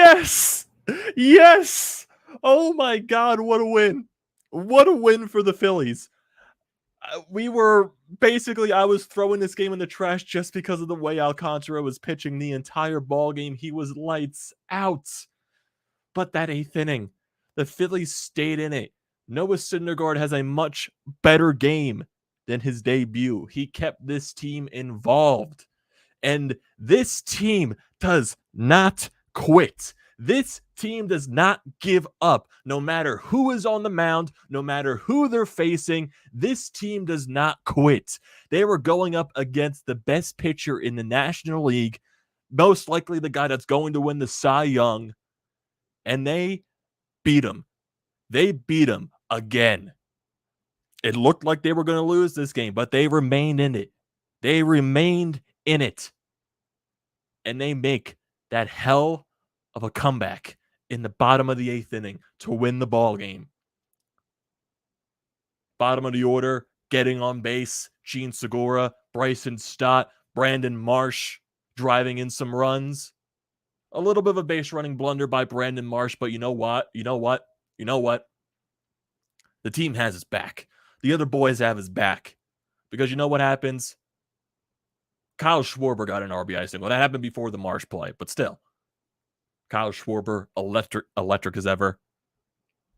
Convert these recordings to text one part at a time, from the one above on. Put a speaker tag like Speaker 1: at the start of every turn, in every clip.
Speaker 1: Yes! Yes! Oh my God, what a win. What a win for the Phillies. We were basically, I was throwing this game in the trash just because of the way Alcantara was pitching the entire ball game. He was lights out. But that 8th inning, the Phillies stayed in it. Noah Syndergaard has a much better game than his debut. He kept this team involved. And this team does not quit. This team does not give up. No matter who is on the mound, no matter who they're facing, this team does not quit. They were going up against the best pitcher in the National League, most likely the guy that's going to win the Cy Young, and they beat him. They beat him again. It looked like they were going to lose this game, but they remained in it. They remained in it. And they make that hell of a comeback in the bottom of the 8th inning to win the ball game. Bottom of the order, getting on base, Gene Segura, Bryson Stott, Brandon Marsh driving in some runs. A little bit of a base running blunder by Brandon Marsh, but you know what? The team has his back. The other boys have his back. Because you know what happens? Kyle Schwarber got an RBI single. That happened before the Marsh play, but still. Kyle Schwarber, electric as ever.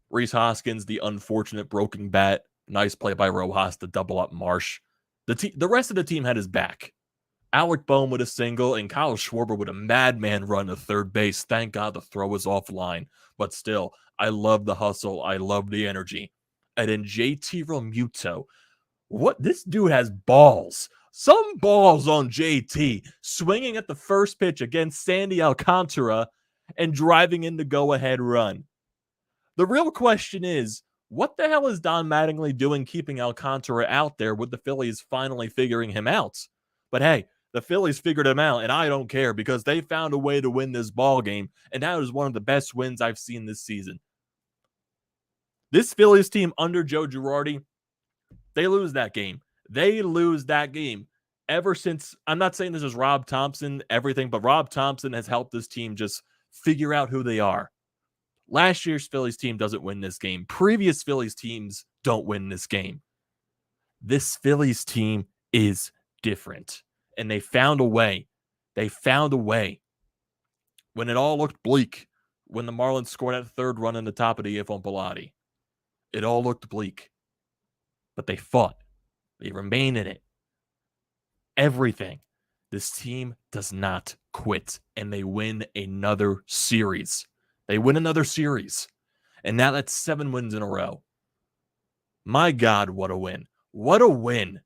Speaker 1: Rhys Hoskins, the unfortunate broken bat. Nice play by Rojas to double up Marsh. The rest of the team had his back. Alec Bohm with a single and Kyle Schwarber with a madman run to third base. Thank God the throw was offline. But still, I love the hustle. I love the energy. And then JT Realmuto. This dude has balls. Some balls on JT. Swinging at the first pitch against Sandy Alcantara and driving in the go-ahead run. The real question is, what the hell is Don Mattingly doing keeping Alcantara out there with the Phillies finally figuring him out? But hey, the Phillies figured him out, and I don't care because they found a way to win this ball game, and that is one of the best wins I've seen this season. This Phillies team under Joe Girardi, they lose that game. They lose that game. Ever since, I'm not saying this is Rob Thompson, everything, but Rob Thompson has helped this team just figure out who they are. Last year's Phillies team doesn't win this game. Previous Phillies teams don't win this game. This Phillies team is different. And they found a way. They found a way. When it all looked bleak, when the Marlins scored that third run in the top of the eighth on Pilati, it all looked bleak. But they fought. They remain in it. Everything. This team does not quit. And they win another series. They win another series. And now that's 7 wins in a row. My God, what a win. What a win.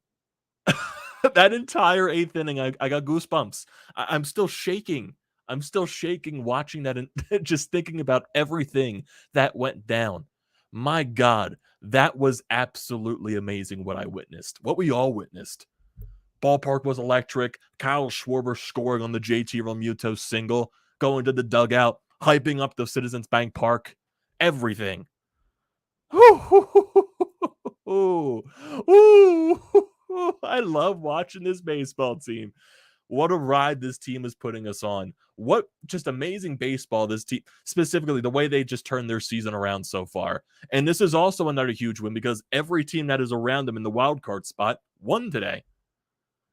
Speaker 1: That entire 8th inning, I got goosebumps. I'm still shaking. I'm still shaking watching that and just thinking about everything that went down. My God, that was absolutely amazing what I witnessed. What we all witnessed. Ballpark was electric. Kyle Schwarber scoring on the JT Realmuto single. Going to the dugout. Hyping up the Citizens Bank Park. Everything. I love watching this baseball team. What a ride this team is putting us on. What just amazing baseball this team, specifically the way they just turned their season around so far. And this is also another huge win because every team that is around them in the wild card spot won today.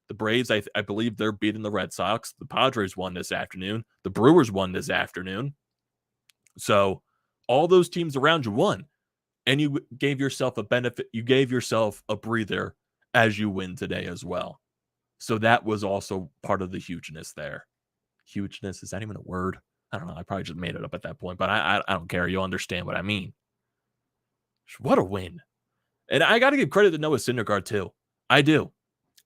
Speaker 1: The Braves, I believe they're beating the Red Sox. The Padres won this afternoon. The Brewers won this afternoon. So all those teams around you won. And you gave yourself a benefit. You gave yourself a breather as you win today as well. So that was also part of the hugeness there. Hugeness, is that even a word? I don't know. I probably just made it up at that point, but I don't care. You'll understand what I mean. What a win. And I got to give credit to Noah Syndergaard too. I do.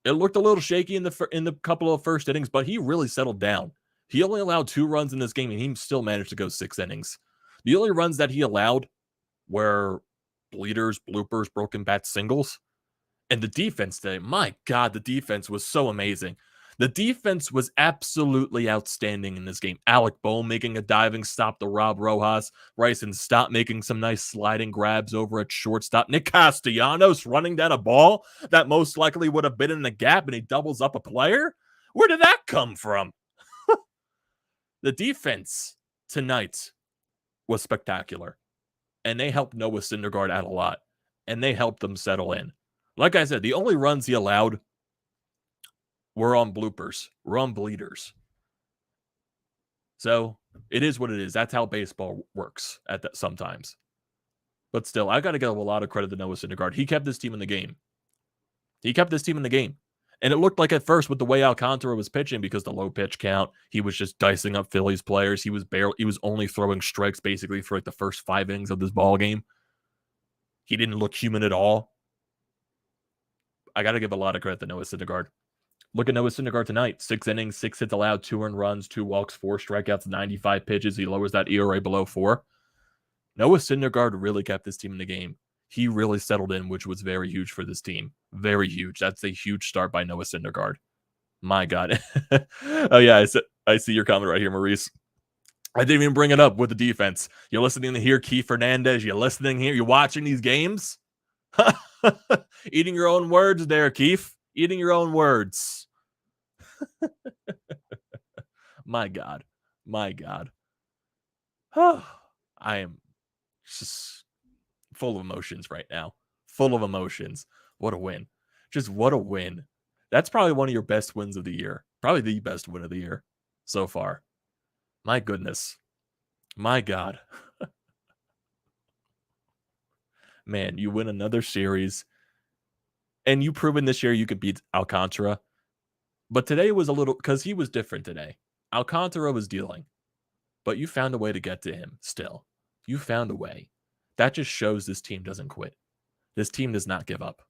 Speaker 1: It looked a little shaky in the couple of first innings, but he really settled down. He only allowed 2 runs in this game, and he still managed to go 6 innings. The only runs that he allowed were bleeders, bloopers, broken bat singles. And the defense today, my God, the defense was so amazing. The defense was absolutely outstanding in this game. Alec Bohm making a diving stop to Rob Rojas. Bryce Stott making some nice sliding grabs over at shortstop. Nick Castellanos running down a ball that most likely would have been in the gap, and he doubles up a player. Where did that come from? The defense tonight was spectacular. And they helped Noah Syndergaard out a lot. And they helped them settle in. Like I said, the only runs he allowed were on bloopers, were on bleeders. So it is what it is. That's how baseball works sometimes. But still, I got to give a lot of credit to Noah Syndergaard. He kept this team in the game. And it looked like at first with the way Alcantara was pitching, because the low pitch count, he was just dicing up Phillies players. He was only throwing strikes basically for like the first 5 innings of this ball game. He didn't look human at all. I got to give a lot of credit to Noah Syndergaard. Look at Noah Syndergaard tonight. 6 innings, 6 hits allowed, 2 earned runs, 2 walks, 4 strikeouts, 95 pitches. He lowers that ERA below 4. Noah Syndergaard really kept this team in the game. He really settled in, which was very huge for this team. Very huge. That's a huge start by Noah Syndergaard. My God. Oh, yeah, I see your comment right here, Maurice. I didn't even bring it up with the defense. You're listening to hear Keith Fernandez. You're listening here. You're watching these games. Eating your own words there, Keith. Eating your own words. My God. My God. I am just full of emotions right now. Full of emotions. What a win. Just what a win. That's probably one of your best wins of the year. Probably the best win of the year so far. My goodness. My God. Man, you win another series. And you've proven this year you could beat Alcantara. But today was a little, because he was different today. Alcantara was dealing. But you found a way to get to him still. You found a way. That just shows this team doesn't quit. This team does not give up.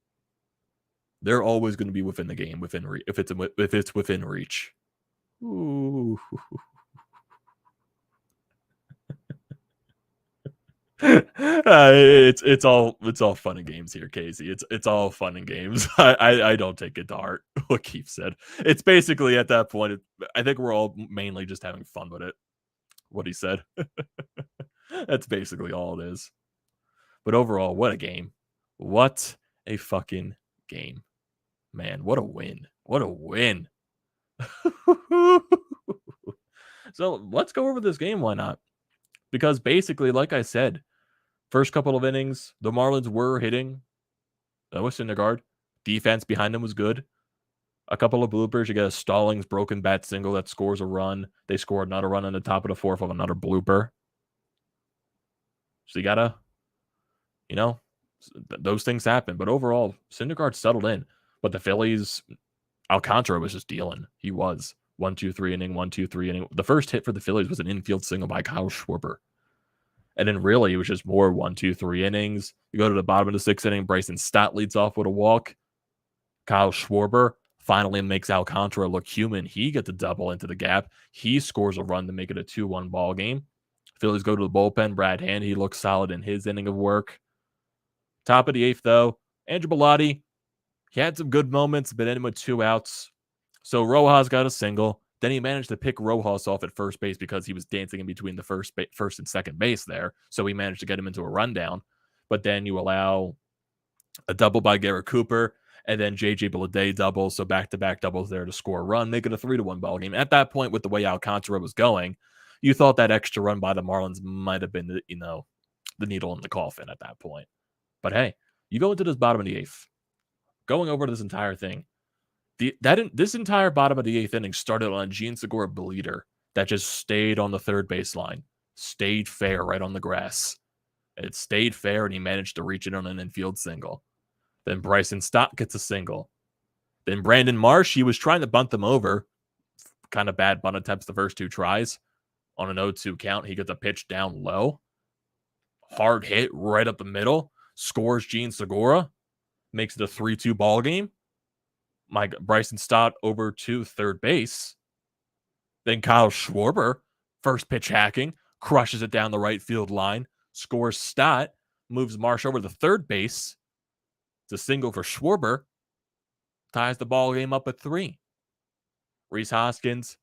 Speaker 1: They're always going to be within the game, if it's within reach. Ooh. It's all fun and games here, Casey. It's all fun and games. I don't take it to heart what Keith said. It's basically at that point, I think we're all mainly just having fun with it. What he said. That's basically all it is. But overall, what a game. What a fucking game. Man, what a win. What a win. So let's go over this game. Why not? Because basically, like I said, first couple of innings, the Marlins were hitting. That was Syndergaard. Defense behind them was good. A couple of bloopers. You get a Stallings broken bat single that scores a run. They score another run on the top of the 4th of another blooper. So you gotta, those things happen. But overall, Syndergaard settled in. But the Phillies, Alcantara was just dealing. He was 1-2-3 inning, 1-2-3 inning. The first hit for the Phillies was an infield single by Kyle Schwarber. And then really it was just more 1-2-3 innings. You go to the bottom of the 6th inning, Bryson Stott leads off with a walk. Kyle Schwarber finally makes Alcantara look human. He gets a double into the gap. He scores a run to make it a 2-1 ball game. Phillies go to the bullpen. Brad Hand, he looks solid in his inning of work. Top of the 8th, though, Andrew Bellotti, he had some good moments, but ended with 2 outs. So Rojas got a single. Then he managed to pick Rojas off at first base because he was dancing in between the first and second base there. So he managed to get him into a rundown. But then you allow a double by Garrett Cooper, and then J.J. Bleday doubles. So back-to-back doubles there to score a run, make it a 3-1 ball game. At that point, with the way Alcantara was going, you thought that extra run by the Marlins might have been, the needle in the coffin at that point. But hey, you go into this bottom of the 8th. Going over this entire thing, this entire bottom of the 8th inning started on a Jean Segura bleeder that just stayed on the third baseline, stayed fair right on the grass. It stayed fair, and he managed to reach it on an infield single. Then Bryson Stott gets a single. Then Brandon Marsh, he was trying to bunt them over. Kind of bad bunt attempts the first 2 tries. On an 0-2 count, he gets a pitch down low. Hard hit right up the middle. Scores Jean Segura. Makes it a 3-2 ball game. Bryson Stott over to third base. Then Kyle Schwarber, first pitch hacking, crushes it down the right field line, scores Stott, moves Marsh over to third base. It's a single for Schwarber, ties the ball game up at 3. Rhys Hoskins,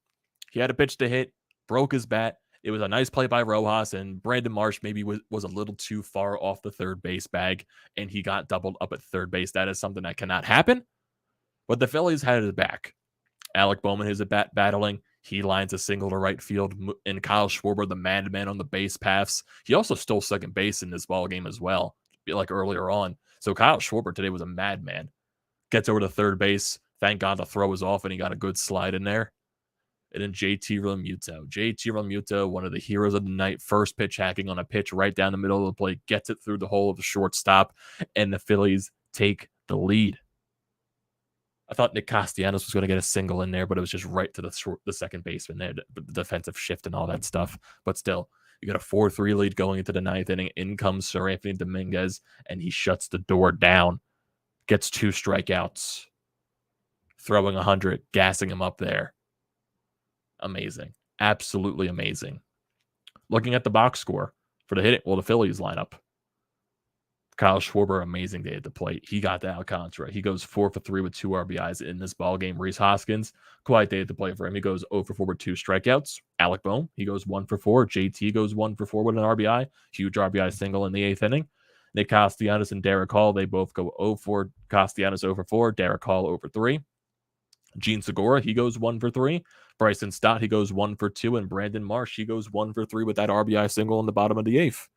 Speaker 1: he had a pitch to hit, broke his bat. It was a nice play by Rojas, and Brandon Marsh maybe was a little too far off the third base bag, and he got doubled up at third base. That is something that cannot happen. But the Phillies had his back. Alec Bowman is battling. He lines a single to right field, and Kyle Schwarber, the madman on the base paths. He also stole second base in this ball game as well, like earlier on. So Kyle Schwarber today was a madman. Gets over to third base. Thank God the throw was off, and he got a good slide in there. And then JT Realmuto, one of the heroes of the night, first pitch hacking on a pitch right down the middle of the plate, gets it through the hole of the shortstop, and the Phillies take the lead. I thought Nick Castellanos was going to get a single in there, but it was just right to the second baseman there, the defensive shift and all that stuff. But still, you got a 4-3 lead going into the ninth inning. In comes Sir Anthony Dominguez, and he shuts the door down. Gets 2 strikeouts. Throwing 100, gassing him up there. Amazing. Absolutely amazing. Looking at the box score for the Phillies lineup. Kyle Schwarber, amazing day at the plate. He got the Alcantara. He goes 4 for 3 with 2 RBIs in this ball game. Rhys Hoskins, quiet day at the plate for him. He goes 0 for 4 with 2 strikeouts. Alec Bohm, he goes 1 for 4. JT goes 1 for 4 with an RBI. Huge RBI single in the 8th inning. Nick Castellanos and Derek Hall, they both go 0 for Castellanos 0 for 4. Derek Hall 0 for 3. Gene Segura, he goes 1 for 3. Bryson Stott, he goes 1 for 2. And Brandon Marsh, he goes 1 for 3 with that RBI single in the bottom of the 8th.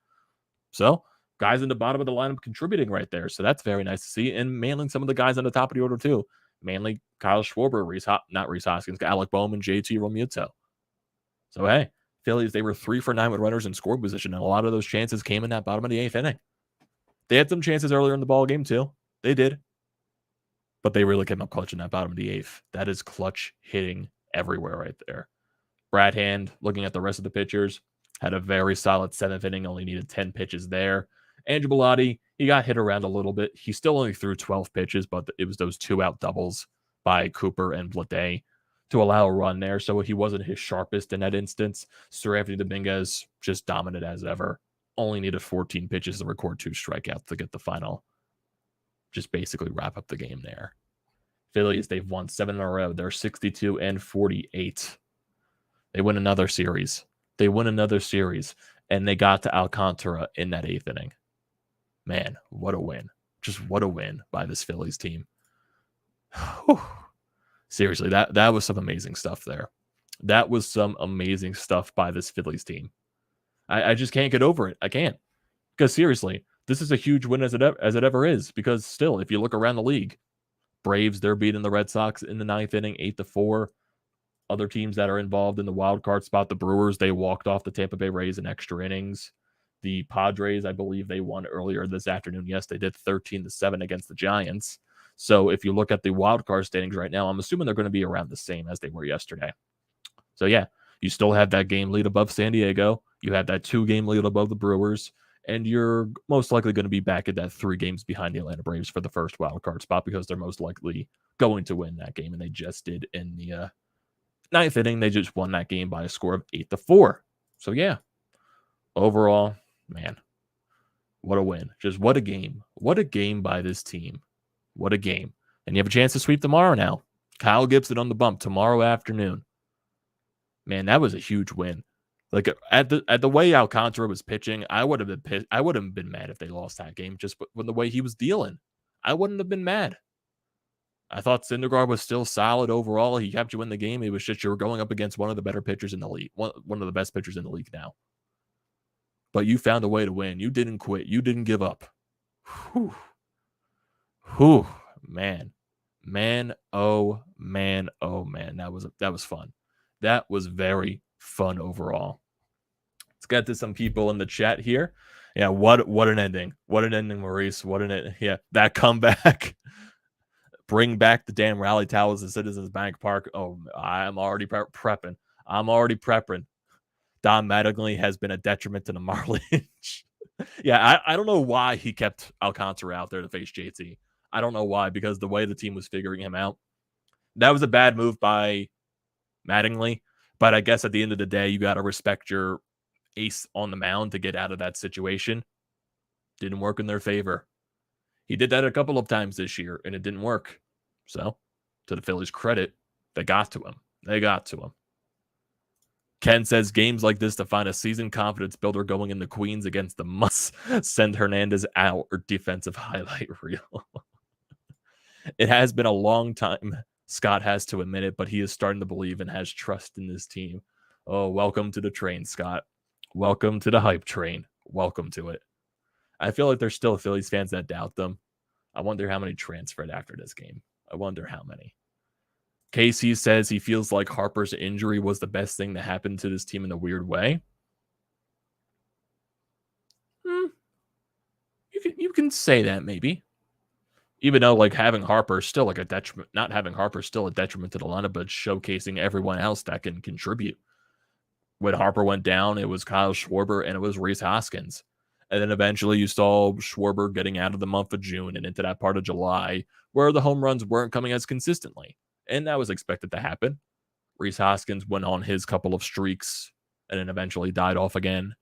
Speaker 1: So, guys in the bottom of the lineup contributing right there. So that's very nice to see. And mainly some of the guys on the top of the order too. Mainly Kyle Schwarber, not Rhys Hoskins, Alec Bohm, and JT Realmuto. So hey, Phillies, they were 3 for 9 with runners in scoring position. And a lot of those chances came in that bottom of the 8th inning. They had some chances earlier in the ball game too. They did. But they really came up clutch in that bottom of the 8th. That is clutch hitting everywhere right there. Brad Hand, looking at the rest of the pitchers, had a very solid 7th inning, only needed 10 pitches there. Andrew Bellotti, he got hit around a little bit. He still only threw 12 pitches, but it was those 2-out doubles by Cooper and Blade to allow a run there. So he wasn't his sharpest in that instance. Sir Anthony Dominguez, just dominant as ever. Only needed 14 pitches to record 2 strikeouts to get the final. Just basically wrap up the game there. Phillies, they've won 7 in a row. They're 62 and 48. They win another series. And they got to Alcantara in that 8th inning. Man, what a win. Just what a win by this Phillies team. Whew. Seriously, that was some amazing stuff there. That was some amazing stuff by this Phillies team. I just can't get over it. I can't. Because seriously, this is a huge win as it ever is. Because still, if you look around the league, Braves, they're beating the Red Sox in the 9th inning, 8-4. Other teams that are involved in the wild card spot, the Brewers, they walked off the Tampa Bay Rays in extra innings. The Padres, I believe they won earlier this afternoon. Yes, they did 13-7 against the Giants. So if you look at the wild card standings right now, I'm assuming they're going to be around the same as they were yesterday. So yeah, you still have that game lead above San Diego. You have that 2-game lead above the Brewers. And you're most likely going to be back at that 3 games behind the Atlanta Braves for the first wild card spot because they're most likely going to win that game. And they just did in the 9th inning. They just won that game by a score of 8-4. So yeah, overall, man, what a win. Just what a game. What a game by this team. What a game. And you have a chance to sweep tomorrow now. Kyle Gibson on the bump tomorrow afternoon. Man, that was a huge win. Like at the way Alcantara was pitching, I would have been pissed. I wouldn't have been mad if they lost that game just with the way he was dealing. I wouldn't have been mad. I thought Syndergaard was still solid overall. He kept you in the game. It was just you were going up against one of the better pitchers in the league, one of the best pitchers in the league now. But you found a way to win. You didn't quit. You didn't give up. Whew. Whew. Man. Man, oh man, oh man. That was fun. That was very fun overall. Let's get to some people in the chat here. Yeah, what an ending. What an ending, Maurice. That comeback. Bring back the damn rally towers at Citizens Bank Park. Oh, I'm already prepping. Don Mattingly has been a detriment to the Marlins. Yeah, I don't know why he kept Alcantara out there to face JT. I don't know why, because the way the team was figuring him out. That was a bad move by Mattingly. But I guess at the end of the day, you got to respect your ace on the mound to get out of that situation. Didn't work in their favor. He did that a couple of times this year, and it didn't work. So, to the Phillies' credit, they got to him. Ken says, games like this define a seasoned confidence builder going into Queens against the must send Hernandez out or defensive highlight reel. It has been a long time Scott has to admit it, but he is starting to believe and has trust in this team. Oh, welcome to the train, Scott. Welcome to the hype train. Welcome to it. I feel like there's still Phillies fans that doubt them. I wonder how many transferred after this game. I wonder how many. Casey says he feels like Harper's injury was the best thing that happened to this team in a weird way. You can say that maybe. Even though like having Harper is still like a detriment, not having Harper is still a detriment to the lineup, but showcasing everyone else that can contribute. When Harper went down, it was Kyle Schwarber and it was Rhys Hoskins. And then eventually you saw Schwarber getting out of the month of June and into that part of July where the home runs weren't coming as consistently. And that was expected to happen. Rhys Hoskins went on his couple of streaks and then eventually died off again.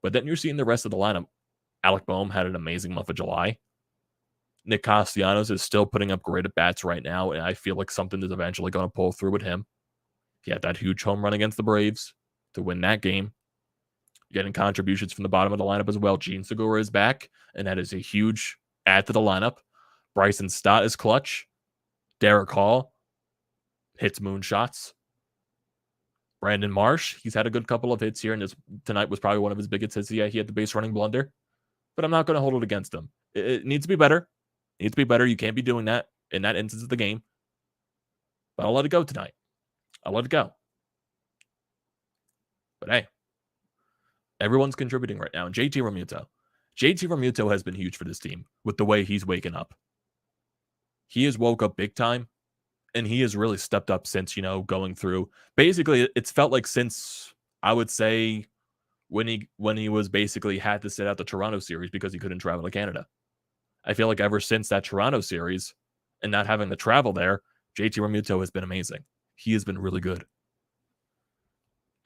Speaker 1: But then you're seeing the rest of the lineup. Alec Boehm had an amazing month of July. Nick Castellanos is still putting up great at bats right now, and I feel like something is eventually going to pull through with him. He had that huge home run against the Braves to win that game. Getting contributions from the bottom of the lineup as well. Jean Segura is back, and that is a huge add to the lineup. Bryson Stott is clutch. Derek Hall hits moonshots. Brandon Marsh, he's had a good couple of hits here, and tonight was probably one of his biggest hits. Yeah, he had the base running blunder, but I'm not going to hold it against him. It needs to be better. It needs to be better. You can't be doing that in that instance of the game. But I'll let it go tonight. I'll let it go. But hey, everyone's contributing right now. And JT Realmuto has been huge for this team with the way he's waking up. He has woke up big time, and he has really stepped up since, going through. Basically, it's felt like since, I would say, when he was basically had to sit out the Toronto series because he couldn't travel to Canada. I feel like ever since that Toronto series and not having to travel there, JT Realmuto has been amazing. He has been really good.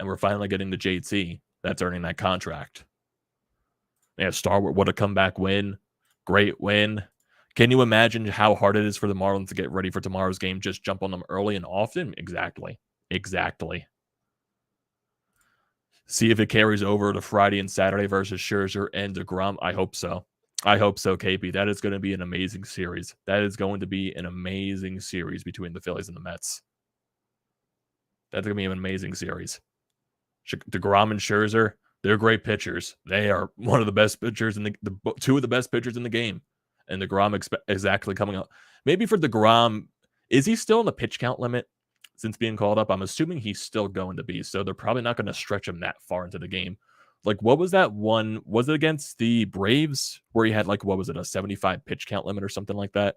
Speaker 1: And we're finally getting the JT that's earning that contract. Yeah, Starwood, what a comeback win. Great win. Can you imagine how hard it is for the Marlins to get ready for tomorrow's game? Just jump on them early and often? Exactly. See if it carries over to Friday and Saturday versus Scherzer and Grom. I hope so. KP. That is going to be an amazing series. That is going to be an amazing series between the Phillies and the Mets. That's going to be an amazing series. DeGrom and Scherzer, they're great pitchers. They are one of the best pitchers in the two of the best pitchers in the game. And DeGrom exactly coming up. Maybe for DeGrom, is he still in the pitch count limit since being called up? I'm assuming he's still going to be. So they're probably not going to stretch him that far into the game. Like, what was that one? Was it against the Braves where he had, a 75 pitch count limit or something like that?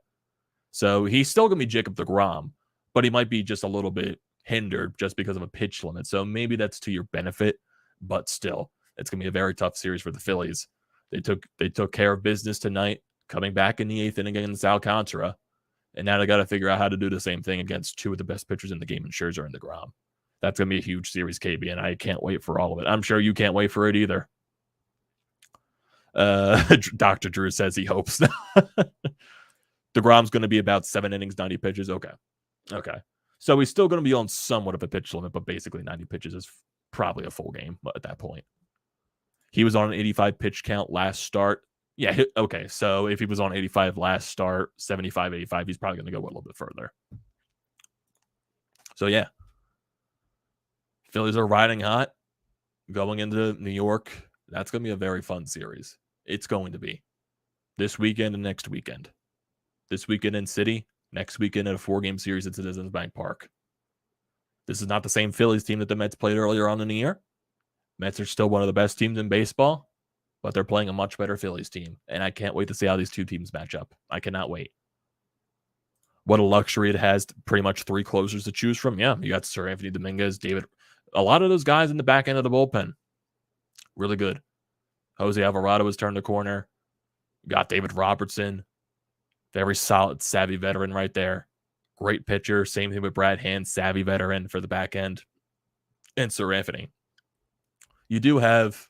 Speaker 1: So he's still going to be Jacob DeGrom, but he might be just a little bit hindered just because of a pitch limit. So maybe that's to your benefit, but still, it's going to be a very tough series for the Phillies. They took care of business tonight, coming back in the 8th inning against Alcantara, and now they got to figure out how to do the same thing against two of the best pitchers in the game in Scherzer and DeGrom. That's going to be a huge series, KB, and I can't wait for all of it. I'm sure you can't wait for it either. Dr. Drew says he hopes. DeGrom's going to be about 7 innings, 90 pitches. Okay. So he's still going to be on somewhat of a pitch limit, but basically 90 pitches is probably a full game at that point. He was on an 85 pitch count last start. Yeah, okay. So if he was on 85 last start, 75, 85, he's probably going to go a little bit further. So yeah. Phillies are riding hot going into New York. That's going to be a very fun series. It's going to be this weekend and next weekend. This weekend in City, next weekend in a 4-game series at Citizens Bank Park. This is not the same Phillies team that the Mets played earlier on in the year. Mets are still one of the best teams in baseball, but they're playing a much better Phillies team, and I can't wait to see how these two teams match up. I cannot wait. What a luxury it has to pretty much 3 closers to choose from. Yeah, you got Sir Anthony Dominguez, David. A lot of those guys in the back end of the bullpen. Really good. Jose Alvarado has turned the corner. You got David Robertson. Very solid, savvy veteran right there. Great pitcher. Same thing with Brad Hand, savvy veteran for the back end. And Sir Anthony. You do have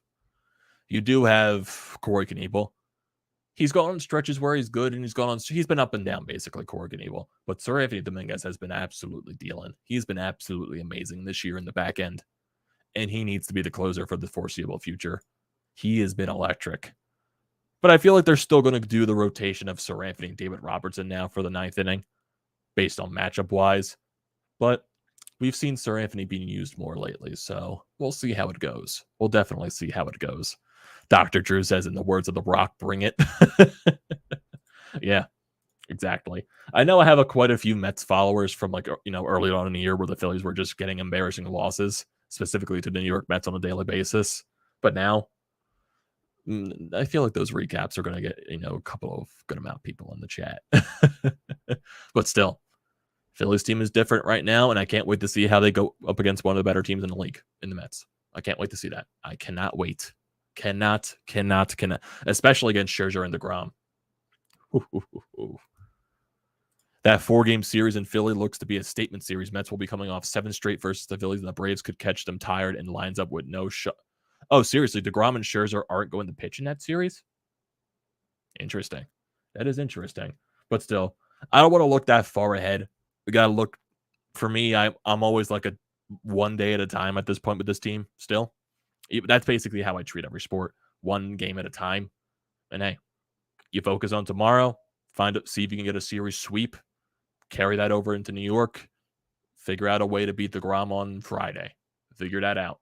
Speaker 1: Corey Knebel. He's gone on stretches where he's good, and he's been up and down, basically, Corey Knebel. But Sir Anthony Dominguez has been absolutely dealing. He's been absolutely amazing this year in the back end. And he needs to be the closer for the foreseeable future. He has been electric. But I feel like they're still going to do the rotation of Sir Anthony and David Robertson now for the 9th inning. based on matchup wise. But we've seen Sir Anthony being used more lately, so we'll see how it goes. We'll definitely see how it goes. Dr. Drew says, in the words of The Rock, bring it. Yeah, exactly. I know I have quite a few Mets followers from early on in the year where the Phillies were just getting embarrassing losses, specifically to the New York Mets on a daily basis. But now, I feel like those recaps are going to get, a couple of good amount of people in the chat. But still, Phillies team is different right now, and I can't wait to see how they go up against one of the better teams in the league, in the Mets. I can't wait to see that. I cannot wait. Cannot. Especially against Scherzer and Grom. That 4-game series in Philly looks to be a statement series. Mets will be coming off 7 straight versus the Phillies, and the Braves could catch them tired and lines up with no shot. Oh, seriously, DeGrom and Scherzer aren't going to pitch in that series? Interesting. That is interesting. But still, I don't want to look that far ahead. We got to look. For me, I'm always like a one day at a time at this point with this team still. That's basically how I treat every sport. One game at a time. And hey, you focus on tomorrow, see if you can get a series sweep, carry that over into New York, figure out a way to beat the Grom on Friday. Figure that out.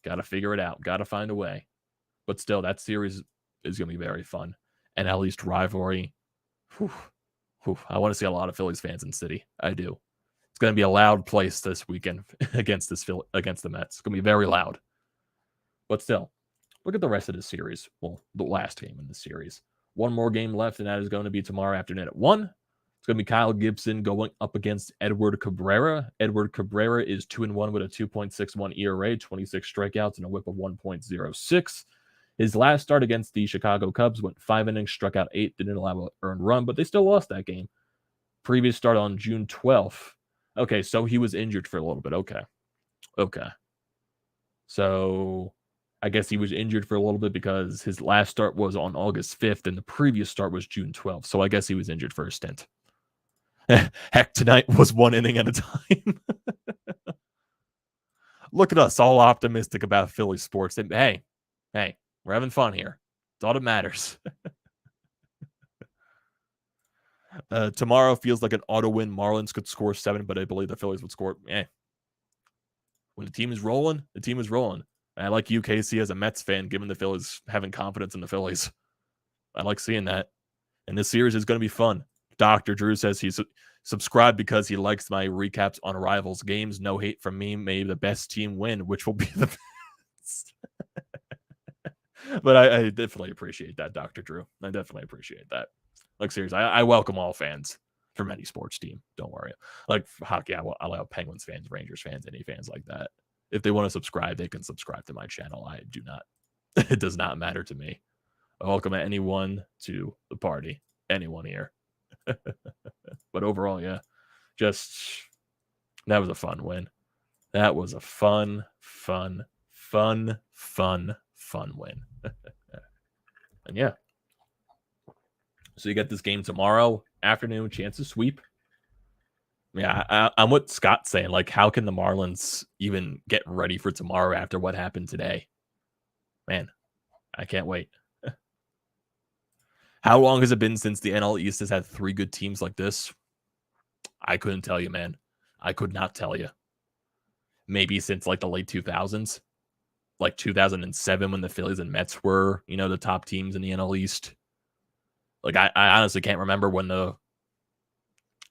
Speaker 1: Got to figure it out. Got to find a way. But still, that series is going to be very fun. And at least rivalry. I want to see a lot of Phillies fans in City. I do. It's going to be a loud place this weekend against the Mets. It's going to be very loud. But still, look at the rest of the series. Well, the last game in the series. One more game left, and that is going to be tomorrow afternoon at 1. It's going to be Kyle Gibson going up against Edward Cabrera. Edward Cabrera is 2-1 with a 2.61 ERA, 26 strikeouts, and a whip of 1.06. His last start against the Chicago Cubs went 5 innings, struck out 8, didn't allow an earned run, but they still lost that game. Previous start on June 12th. Okay, so he was injured for a little bit. Okay. So I guess he was injured for a little bit because his last start was on August 5th and the previous start was June 12th. So I guess he was injured for a stint. Heck, tonight was 1 inning at a time. Look at us, all optimistic about Philly sports. And hey, we're having fun here. It's all that matters. Tomorrow feels like an auto win. Marlins could score 7, but I believe the Phillies would score. When the team is rolling, the team is rolling. I like you, Casey, as a Mets fan, given the Phillies having confidence in the Phillies. I like seeing that. And this series is going to be fun. Dr. Drew says he's subscribed because he likes my recaps on rivals games. No hate from me. May the best team win, which will be the best. But I definitely appreciate that, Dr. Drew. I definitely appreciate that. Like, seriously, I welcome all fans from any sports team. Don't worry. Like hockey, I allow Penguins fans, Rangers fans, any fans like that. If they want to subscribe, they can subscribe to my channel. I do not. It does not matter to me. I welcome anyone to the party. Anyone here. But overall, yeah. That was a fun win. That was a fun win. And yeah. So you get this game tomorrow afternoon, chance to sweep. Yeah, I'm what Scott's saying. Like, how can the Marlins even get ready for tomorrow after what happened today? Man, I can't wait. How long has it been since the NL East has had 3 good teams like this? I couldn't tell you, man. I could not tell you. Maybe since like the late 2000s. Like 2007 when the Phillies and Mets were, the top teams in the NL East. Like, I honestly can't remember when the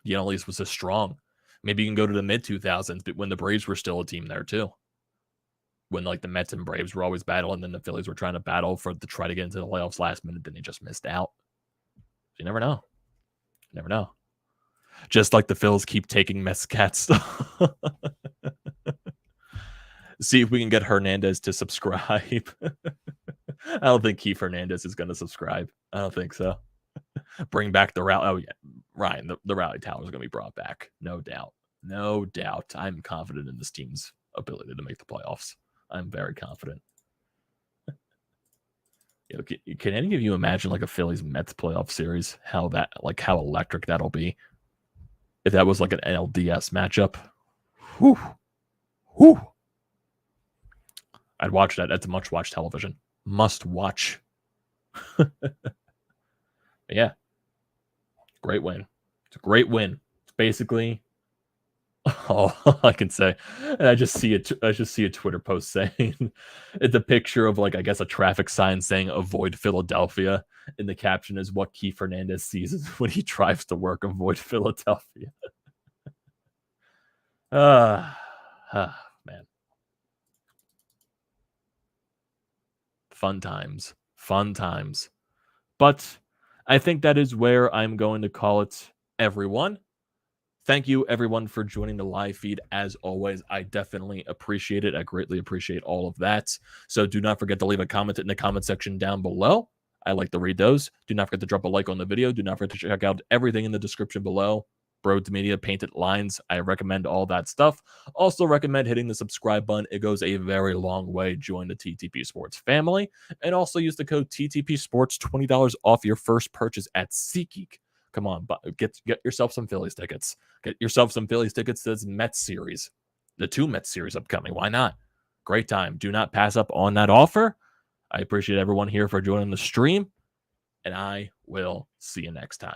Speaker 1: NL East was this strong. Maybe you can go to the mid-2000s when the Braves were still a team there, too. When, like, the Mets and Braves were always battling, and then the Phillies were trying to battle to try to get into the playoffs last minute, then they just missed out. You never know. Never know. Just like the Phils keep taking Mets-Cats. See if we can get Hernandez to subscribe. I don't think Keith Hernandez is going to subscribe. I don't think so. Bring back the rally. Oh, yeah. Ryan, the rally tower is going to be brought back. No doubt. No doubt. I'm confident in this team's ability to make the playoffs. I'm very confident. Can any of you imagine like a Phillies Mets playoff series? How electric that'll be? If that was like an NLDS matchup. Whew. I'd watch that. That's a must-watch television. Must watch. Yeah. Great win. It's a great win. Basically, all I can say, and I just see a Twitter post saying it's a picture of, like, I guess a traffic sign saying "Avoid Philadelphia," and the caption is what Keith Hernandez sees is when he drives to work. Avoid Philadelphia. Ah, man, fun times, fun times. But I think that is where I'm going to call it, everyone. Thank you, everyone, for joining the live feed. As always, I definitely appreciate it. I greatly appreciate all of that. So do not forget to leave a comment in the comment section down below. I like to read those. Do not forget to drop a like on the video. Do not forget to check out everything in the description below. BrodesMedia, Painted Lines. I recommend all that stuff. Also recommend hitting the subscribe button. It goes a very long way. Join the TTP Sports family. And also use the code TTP Sports, $20 off your first purchase at SeatGeek. Come on, get yourself some Phillies tickets. Get yourself some Phillies tickets to this Mets series. The 2 Mets series upcoming. Why not? Great time. Do not pass up on that offer. I appreciate everyone here for joining the stream, and I will see you next time.